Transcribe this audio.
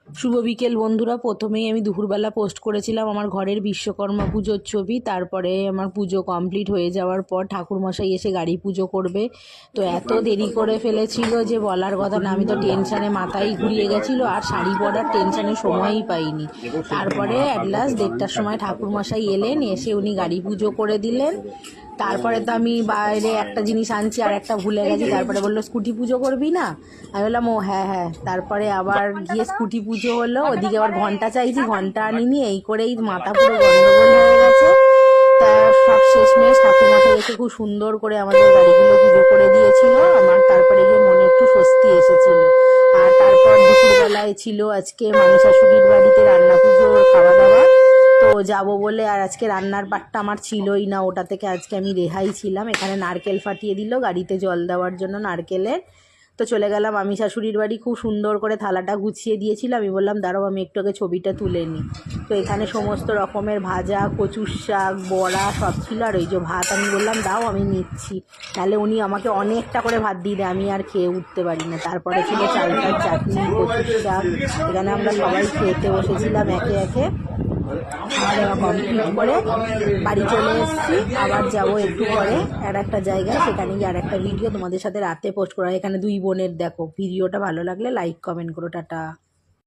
শুভ বিকেল বন্ধুরা। প্রথমেই আমি দুপুরবেলা পোস্ট করেছিলাম আমার ঘরের বিশ্বকর্মা পুজোর ছবি। তারপরে আমার পুজো কমপ্লিট হয়ে যাওয়ার পর ঠাকুরমশাই এসে গাড়ি পুজো করবে, তো এত দেরি করে ফেলেছিল যে বলার কথা না। আমি তো টেনশানে মাথায় ঘুরিয়ে গেছিলো, আর শাড়ি পরার টেনশানে সময়ই পাইনি। তারপরে অ্যাট লাস্ট 1:30টার সময় ঠাকুরমশাই এলেন, এসে উনি গাড়ি পুজো করে দিলেন। তারপরে তো আমি বাইরে একটা জিনিস আনছি আর একটা ভুলে গেছি। তারপরে বললো স্কুটি পুজো করবি না? আমি বললাম ও হ্যাঁ হ্যাঁ। তারপরে আবার গিয়ে স্কুটি পুজো হলো, ওদিকে আবার ঘন্টা চাইছি, ঘন্টা আনিনি। এই করেই মাথা পুরো গন্ডগোল হয়ে গেছে। তা সব শেষমেশ ঠাকুরমশাই এসে খুব সুন্দর করে আমাদের গাড়িগুলো পুজো করে দিয়েছিল আমার। তারপরে গিয়ে মনে একটু স্বস্তি এসেছিল। আর তারপর দুপুরবেলায় ছিল আজকে মামি শাশুড়ির বাড়িতে রান্না পুজোর খাওয়া দাওয়া। তো যাব বলে, আর আজকে রান্নার পাটটা আমার ছিলই না, ওটা থেকে আজকে আমি রেহাই ছিলাম। এখানে নারকেল ফাটিয়ে দিল গাড়িতে জল দেওয়ার জন্য নারকেলের। তো চলে গেলাম আমি শাশুড়ির বাড়ি। খুব সুন্দর করে থালাটা গুছিয়ে দিয়েছিল। আমি বললাম দাঁড়াও আমি একটু আগে ছবিটা তুলে নিই। তো এখানে সমস্ত রকমের ভাজা, কচুর শাক, বড়া সব ছিল। আর ওই যে ভাত, আমি বললাম দাও আমি নিচ্ছি, তাহলে উনি আমাকে অনেকটা করে ভাত দিয়ে দেয়, আমি আর খেয়ে উঠতে পারি না। তারপরে ছিল চালতার চাটনি, কচুর শাক। এখানে আমরা সবাই খেতে বসেছিলাম একে একে। খাওয়া দাওয়া কমপ্লিট করে বাড়ি চলে এসেছি। আবার যাব একটু পরে আর একটা জায়গায়, সেখানে গিয়ে আর একটা ভিডিও তোমাদের সাথে রাতে পোস্ট করা। এখানে দুই বোনের দেখো। ভিডিওটা ভালো লাগলে লাইক কমেন্ট করো। টাটা।